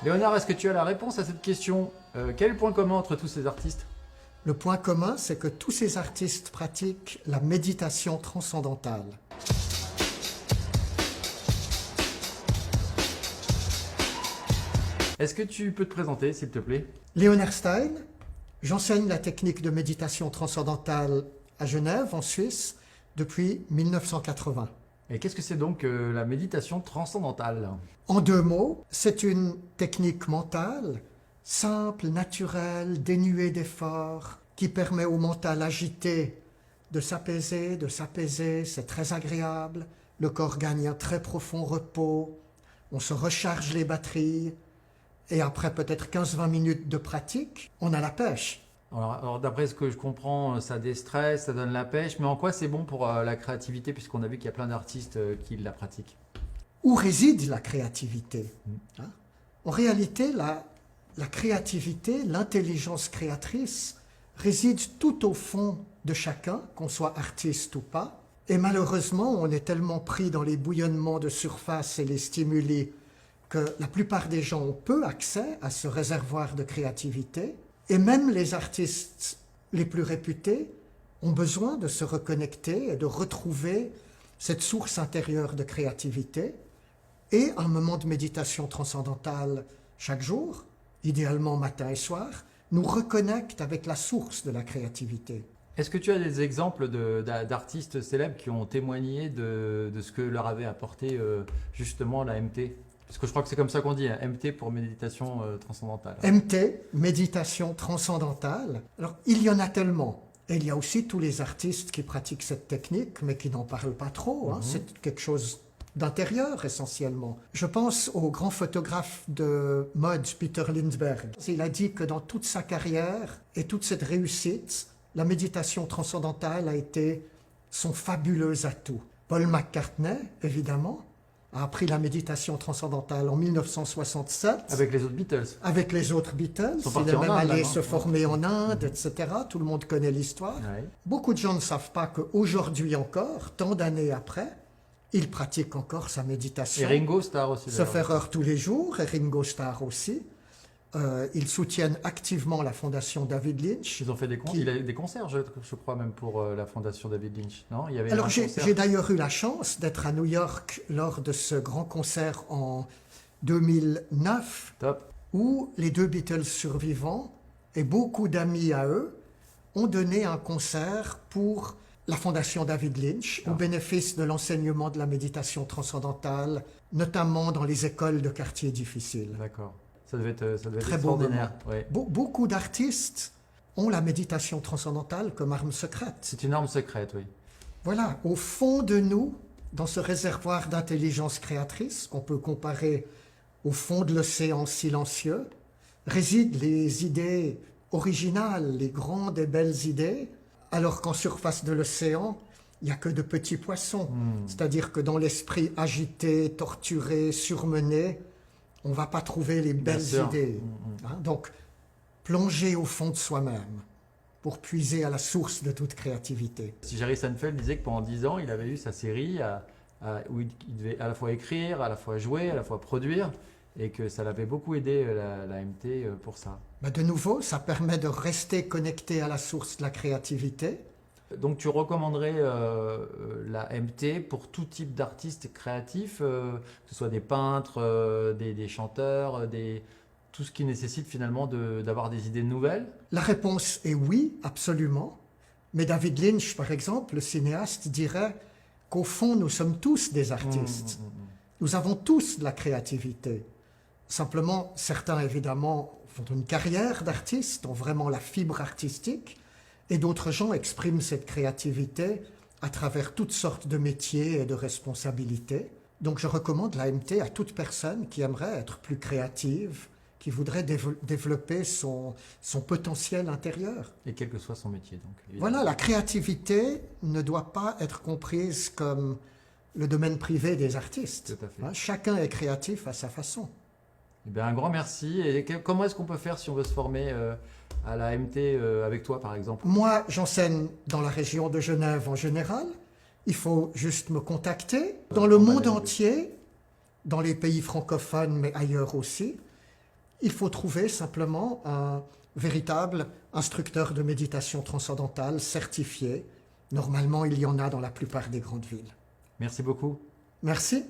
Léonard, est-ce que tu as la réponse à cette question? Quel est le point commun entre tous ces artistes? Le point commun, c'est que tous ces artistes pratiquent la méditation transcendantale. Est-ce que tu peux te présenter, s'il te plaît? Leonard Stein, j'enseigne la technique de méditation transcendantale à Genève, en Suisse, depuis 1980. Et qu'est-ce que c'est donc la méditation transcendantale? En 2 mots, c'est une technique mentale, simple, naturelle, dénuée d'efforts, qui permet au mental agité de s'apaiser, c'est très agréable. Le corps gagne un très profond repos, on se recharge les batteries, et après peut-être 15-20 minutes de pratique, on a la pêche. Alors, d'après ce que je comprends, ça déstresse, ça donne la pêche, mais en quoi c'est bon pour la créativité, puisqu'on a vu qu'il y a plein d'artistes qui la pratiquent? Où réside la créativité? En réalité, la créativité, l'intelligence créatrice, réside tout au fond de chacun, qu'on soit artiste ou pas. Et malheureusement, on est tellement pris dans les bouillonnements de surface et les stimuli que la plupart des gens ont peu accès à ce réservoir de créativité. Et même les artistes les plus réputés ont besoin de se reconnecter et de retrouver cette source intérieure de créativité. Et un moment de méditation transcendantale chaque jour, idéalement matin et soir, nous reconnecte avec la source de la créativité. Est-ce que tu as des exemples d'artistes célèbres qui ont témoigné de ce que leur avait apporté justement la MT? Parce que je crois que c'est comme ça qu'on dit, hein, MT pour méditation transcendantale. MT, méditation transcendantale. Alors, il y en a tellement. Et il y a aussi tous les artistes qui pratiquent cette technique, mais qui n'en parlent pas trop. C'est quelque chose d'intérieur, essentiellement. Je pense au grand photographe de mode, Peter Lindbergh. Il a dit que dans toute sa carrière et toute cette réussite, la méditation transcendantale a été son fabuleux atout. Paul McCartney, évidemment, a appris la méditation transcendantale en 1967. Avec les autres Beatles. Avec les autres Beatles. Il est même allé se former en Inde, etc. Tout le monde connaît l'histoire. Ouais. Beaucoup de gens ne savent pas qu'aujourd'hui encore, tant d'années après, il pratique encore sa méditation. Et Ringo Starr aussi. Sauf erreur tous les jours, et Ringo Starr aussi. Ils soutiennent activement la fondation David Lynch. Ils ont fait il a eu des concerts, je crois, même pour la fondation David Lynch. Non, il y avait Alors j'ai d'ailleurs eu la chance d'être à New York lors de ce grand concert en 2009. Top. Où les 2 Beatles survivants et beaucoup d'amis à eux ont donné un concert pour la fondation David Lynch, au bénéfice de l'enseignement de la méditation transcendantale, notamment dans les écoles de quartiers difficiles. D'accord. Ça devait être Très beau extraordinaire. Ouais. Beaucoup d'artistes ont la méditation transcendantale comme arme secrète. C'est une arme secrète, oui. Voilà, au fond de nous, dans ce réservoir d'intelligence créatrice qu'on peut comparer au fond de l'océan silencieux, résident les idées originales, les grandes et belles idées, alors qu'en surface de l'océan, il n'y a que de petits poissons. C'est-à-dire que dans l'esprit agité, torturé, surmené, on ne va pas trouver les belles idées. Donc, plonger au fond de soi-même pour puiser à la source de toute créativité. Jerry Seinfeld disait que pendant 10 ans, il avait eu sa série où il devait à la fois écrire, à la fois jouer, à la fois produire, et que ça l'avait beaucoup aidé, la MT, pour ça. De nouveau, ça permet de rester connecté à la source de la créativité. Donc tu recommanderais la MT pour tout type d'artistes créatifs, que ce soit des peintres, des chanteurs, tout ce qui nécessite finalement d'avoir des idées nouvelles? La réponse est oui, absolument. Mais David Lynch, par exemple, le cinéaste, dirait qu'au fond, nous sommes tous des artistes. Nous avons tous de la créativité. Simplement, certains, évidemment, font une carrière d'artiste, ont vraiment la fibre artistique, et d'autres gens expriment cette créativité à travers toutes sortes de métiers et de responsabilités. Donc je recommande la MT à toute personne qui aimerait être plus créative, qui voudrait développer son potentiel intérieur. Et quel que soit son métier, donc. Évidemment. Voilà, la créativité ne doit pas être comprise comme le domaine privé des artistes. Tout à fait. Chacun est créatif à sa façon. Eh bien, un grand merci. Et comment est-ce qu'on peut faire si on veut se former à la MT avec toi, par exemple? Moi, j'enseigne dans la région de Genève en général. Il faut juste me contacter. Dans le monde entier, dans les pays francophones, mais ailleurs aussi, Il faut trouver simplement un véritable instructeur de méditation transcendantale certifié. Normalement, il y en a dans la plupart des grandes villes. Merci beaucoup. Merci.